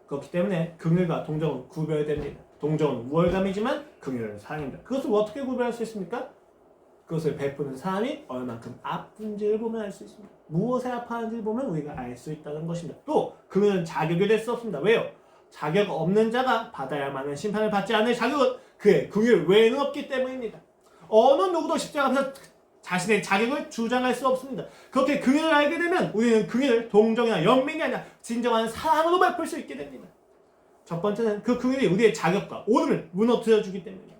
그렇기 때문에 긍휼과 동정은 구별됩니다. 동정은 우월감이지만 긍휼은 사랑입니다. 그것을 어떻게 구별할 수 있습니까? 그것을 베푸는 사람이 얼만큼 아픈지를 보면 알 수 있습니다. 무엇에 아파하는지를 보면 우리가 알 수 있다는 것입니다. 또 긍휼은 자격이 될 수 없습니다. 왜요? 자격 없는 자가 받아야만 하는 심판을 받지 않을 자격은 그의 긍휼 외에는 없기 때문입니다. 어느 누구도 십자가 앞에서 자신의 자격을 주장할 수 없습니다. 그렇게 긍휼을 알게 되면 우리는 긍휼을 동정이나 연민이 아니라 진정한 사랑으로 베풀 수 있게 됩니다. 첫 번째는 그 긍휼이 우리의 자격과 오름을 무너뜨려주기 때문입니다.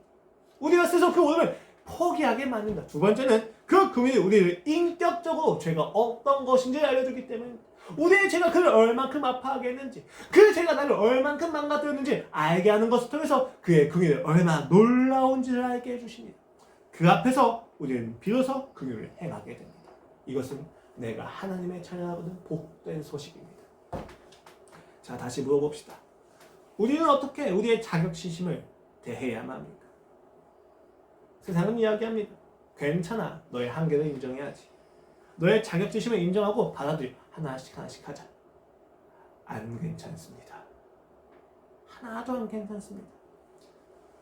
우리가 스스로 그 오름을 포기하게 만든다. 두 번째는 그 긍휼이 우리를 인격적으로 죄가 어떤 것인지 알려주기 때문입니다. 우리의 죄가 그를 얼만큼 아파하게 했는지, 그 죄가 나를 얼만큼 망가뜨렸는지 알게 하는 것을 통해서 그의 긍휼이 얼마나 놀라운지를 알게 해주십니다. 그 앞에서 우리는 비로소 긍휼을 행하게 됩니다. 이것은 내가 하나님의 자녀라거든 복된 소식입니다. 자, 다시 물어봅시다. 우리는 어떻게 우리의 자격지심을 대해야만 합니까? 세상은 이야기합니다. 괜찮아, 너의 한계를 인정해야지. 너의 자격지심을 인정하고 받아들여 하나씩 하자. 안 괜찮습니다. 하나도 안 괜찮습니다.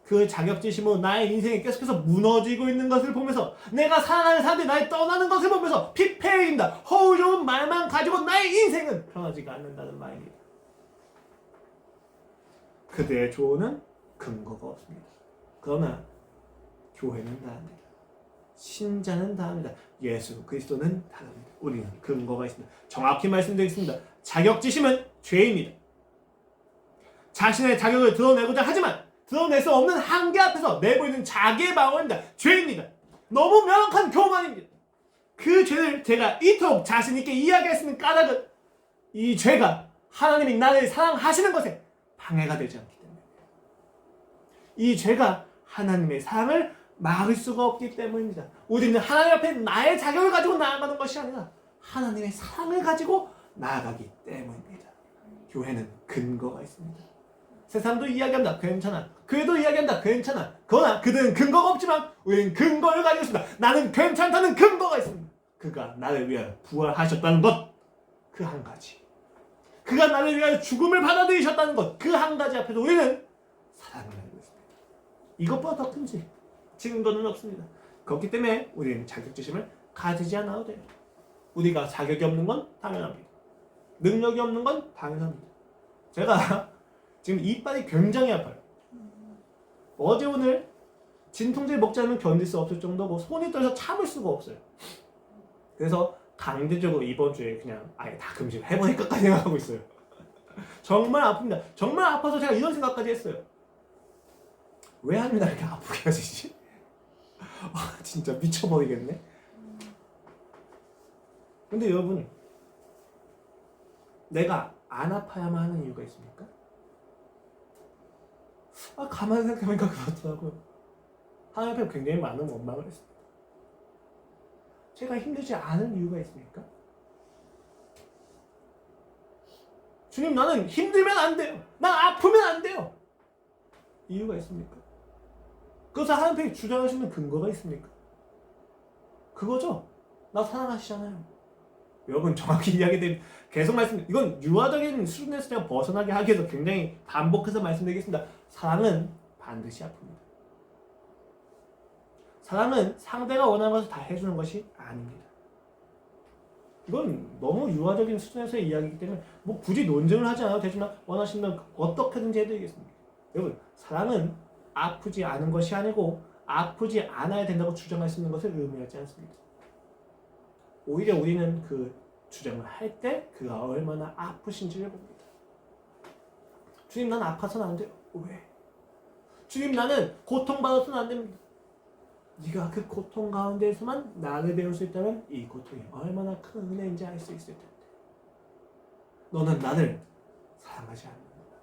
그 자격지심으로 나의 인생이 계속해서 무너지고 있는 것을 보면서, 내가 사랑하는 사람들이 나를 떠나는 것을 보면서 피폐해진다. 허울 좋은 말만 가지고 나의 인생은 편하지가 않는다는 말입니다. 그들의 조언은 근거가 없습니다. 그러나 교회는 다릅니다. 신자는 다릅니다. 예수 그리스도는 다릅니다. 우리는 근거가 있습니다. 정확히 말씀드리겠습니다. 자격지심은 죄입니다. 자신의 자격을 드러내고자 하지만 드러낼 수 없는 한계 앞에서 내보이는 자기의 방어입니다. 죄입니다. 너무 명확한 교만입니다. 그 죄를 제가 이토록 자신 있게 이야기할 수 있는 까닭은 이 죄가 하나님이 나를 사랑하시는 것에 방해가 되지 않기 때문입니다. 이 죄가 하나님의 사랑을 막을 수가 없기 때문입니다. 우리는 하나님 앞에 나의 자격을 가지고 나아가는 것이 아니라 하나님의 사랑을 가지고 나아가기 때문입니다. 교회는 근거가 있습니다. 세상도 이야기한다. 괜찮아. 교회도 이야기한다. 괜찮아. 그러나 그들은 근거가 없지만 우리는 근거를 가지고 있습니다. 나는 괜찮다는 근거가 있습니다. 그가 나를 위하여 부활하셨다는 것, 그 한 가지. 그가 나를 위하여 죽음을 받아들이셨다는 것, 그 한 가지 앞에서 우리는 사랑을 하고 있습니다. 이것보다 더 큰지 증거는 없습니다. 그렇기 때문에 우리는 자격지심을 가지지 않아도 돼요. 우리가 자격이 없는 건 당연합니다. 능력이 없는 건 당연합니다. 제가 지금 이빨이 굉장히 아파요. 어제 오늘 진통제를 먹지 않으면 견딜 수 없을 정도고 손이 떨려서 참을 수가 없어요. 그래서 강제적으로 이번 주에 그냥 아예 다 금식을 해버릴까까지 생각하고 있어요. 정말 아픕니다. 정말 아파서 제가 이런 생각까지 했어요. 왜 하면 나 이렇게 아프게 하시지? 아, 진짜 미쳐버리겠네. 근데 여러분, 내가 안 아파야만 하는 이유가 있습니까? 아, 가만히 생각해보니까 그렇더라고요. 하나님 앞에 굉장히 많은 원망을 했습니다. 제가 힘들지 않은 이유가 있습니까? 주님, 나는 힘들면 안 돼요. 난 아프면 안 돼요. 이유가 있습니까? 그것을 하나님께 주장하시는 근거가 있습니까? 그거죠. 나 사랑하시잖아요. 여러분, 정확히 이야기드리면 계속 이건 유아적인 수준에서 제가 벗어나게 하기 위해서 굉장히 반복해서 말씀드리겠습니다. 사랑은 반드시 아픕니다. 사랑은 상대가 원하는 것을 다 해주는 것이 아닙니다. 이건 너무 유아적인 수준에서의 이야기이기 때문에 뭐 굳이 논쟁을 하지 않아도 되지만 원하시면 어떻게든지 해드리겠습니다. 여러분, 사랑은 아프지 않은 것이 아니고 아프지 않아야 된다고 주장할 수 있는 것을 의미하지 않습니다. 오히려 우리는 그 주장을 할 때 그가 얼마나 아프신지를 봅니다. 주님, 난 아파서는 안 돼요. 왜? 주님, 나는 고통받아서는 안 됩니다. 네가 그 고통 가운데에서만 나를 배울 수 있다면 이 고통이 얼마나 큰 은혜인지 알 수 있을 텐데. 너는 나를 사랑하지 않는다.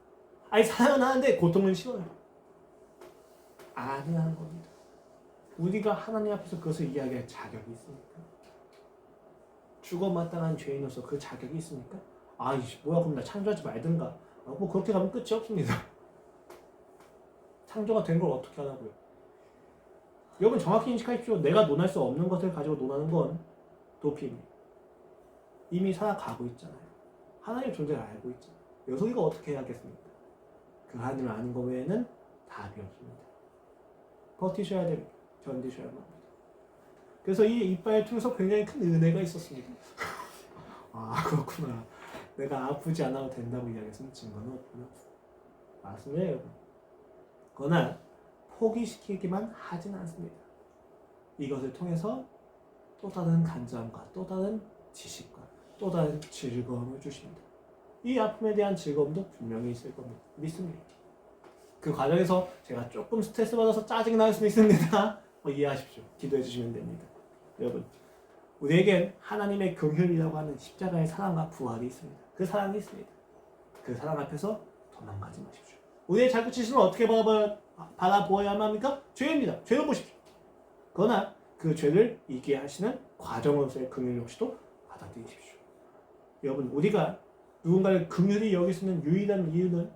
아니, 사랑은 하는데 고통은 싫어요. 아니라는 겁니다. 우리가 하나님 앞에서 그것을 이야기할 자격이 있습니까? 죽어마땅한 죄인으로서 그 자격이 있습니까? 아이씨, 뭐야, 그럼 나 창조하지 말든가. 뭐 그렇게 가면 끝이 없습니다. 창조가 된 걸 어떻게 하라고요? 여러분, 정확히 인식하십시오. 내가 논할 수 없는 것을 가지고 논하는 건 도피입니다. 이미 살아가고 있잖아요. 하나님의 존재를 알고 있잖아요. 여기서 우리가 어떻게 해야겠습니까? 그 하나님을 아는 것 외에는 답이 없습니다. 버티셔야 됩니다. 견디셔야만 합니다. 그래서 이 이빨을 통해서 굉장히 큰 은혜가 있었습니다. 아, 그렇구나. 내가 아프지 않아도 된다고 이야기했으면 증거는 없구나. 맞습니다, 여러분. 그러나 포기시키기만 하진 않습니다. 이것을 통해서 또 다른 간절함과 또 다른 지식과 또 다른 즐거움을 주십니다. 이 아픔에 대한 즐거움도 분명히 있을 겁니다. 믿습니다. 그 과정에서 제가 조금 스트레스 받아서 짜증이 날 수도 있습니다. 이해하십시오. 기도해 주시면 됩니다. 여러분, 우리에겐 하나님의 긍휼이라고 하는 십자가의 사랑과 부활이 있습니다. 그 사랑이 있습니다. 그 사랑 앞에서 도망가지 마십시오. 우리의 자격지심을 어떻게 바라보아야만 합니까? 죄입니다. 죄로 보십시오. 그러나 그 죄를 이기게 하시는 과정으로서의 긍휼 역시도 받아들이십시오. 여러분, 우리가 누군가를 긍휼히 여길 수 있는 유일한 이유는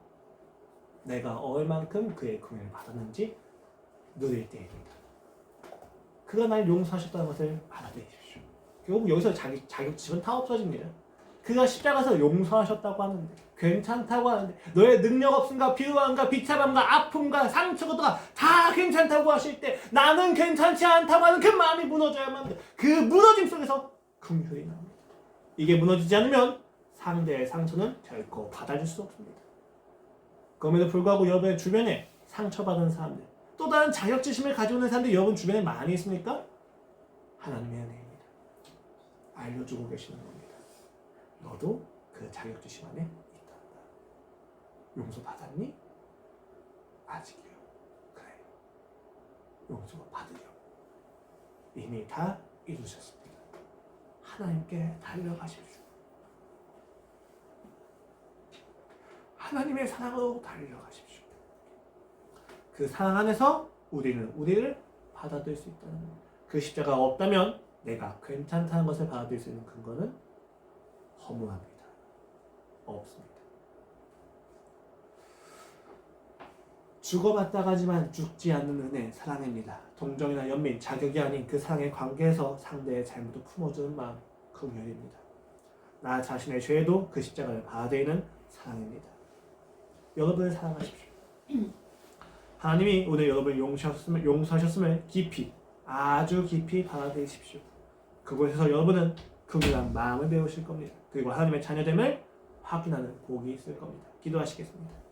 내가 얼만큼 그의 긍휼을 받았는지 누릴 때입니다. 그가 날 용서하셨다는 것을 받아들이십시오. 결국 여기서 자격지심은 다 없어집니다. 그가 십자가에서 용서하셨다고 하는데, 괜찮다고 하는데, 너의 능력 없음과 비루함과 비참함과 아픔과 상처가 다 괜찮다고 하실 때 나는 괜찮지 않다고 하는 그 마음이 무너져야만 합니다. 그 무너짐 속에서 긍휼이 나옵니다. 이게 무너지지 않으면 상대의 상처는 결코 받아줄 수 없습니다. 그럼에도 불구하고 여러분의 주변에 상처받은 사람들, 또 다른 자격지심을 가져오는 사람들이 여러분 주변에 많이 있습니까? 하나님의 은혜입니다. 알려주고 계시는 겁니다. 너도 그 자격지심 안에 있다. 용서받았니? 아직이요. 그래. 용서가 받으려. 이미 다 이루셨습니다. 하나님께 달려가십시오. 하나님의 사랑으로 달려가십시오. 그 사랑 안에서 우리는 우리를 받아들일 수 있다는 겁니다. 그 십자가가 없다면 내가 괜찮다는 것을 받아들일 수 있는 근거는 허무합니다. 없습니다. 죽어봤다가지만 죽지 않는 은혜, 사랑입니다. 동정이나 연민, 자격이 아닌 그 사랑의 관계에서 상대의 잘못을 품어주는 마음, 긍휼입니다. 나 자신의 죄에도 그 십자가를 받아들이는 사랑입니다. 여러분을 사랑하십시오. 하나님이 오늘 여러분을 용서하셨음을 깊이, 아주 깊이 받아들이십시오. 그곳에서 여러분은 긍휼한 마음을 배우실 겁니다. 그리고 하나님의 자녀됨을 확인하는 복이 있을 겁니다. 기도하시겠습니다.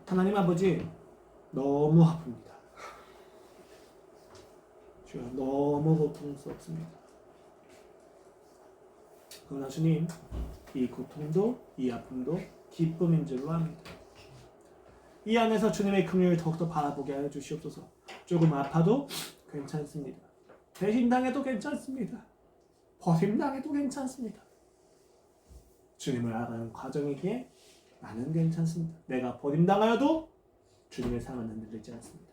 하나님 아버지, 너무 아픕니다. 주여, 너무 고통스럽습니다. 그러나 주님, 이 고통도 이 아픔도 기쁨인 줄로 압니다. 이 안에서 주님의 긍휼을 더욱더 바라보게 하여 주시옵소서. 조금 아파도 괜찮습니다. 배신당해도 괜찮습니다. 버림당해도 괜찮습니다. 주님을 알아가는 과정이기에 나는 괜찮습니다. 내가 버림당하여도 주님의 사랑은 흔들리지 않습니다.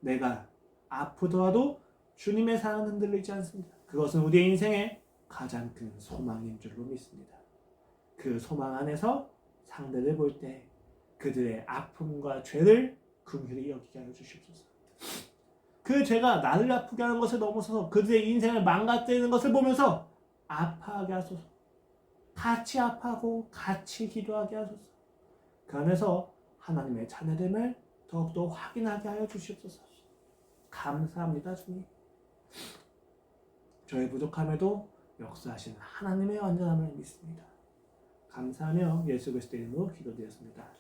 내가 아프더라도 주님의 사랑은 흔들리지 않습니다. 그것은 우리의 인생의 가장 큰 소망인 줄로 믿습니다. 그 소망 안에서 상대를 볼 때 그들의 아픔과 죄를 긍휼히 여기게 하여 주시옵소서. 그 죄가 나를 아프게 하는 것을 넘어서서 그들의 인생을 망가뜨리는 것을 보면서 아파하게 하소서. 같이 아파하고 같이 기도하게 하소서. 그 안에서 하나님의 자녀됨을 더욱더 확인하게 하여 주시옵소서. 감사합니다, 주님. 저의 부족함에도 역사하신 하나님의 완전함을 믿습니다. 감사하며 예수 그리스도의 이름으로 기도드렸습니다.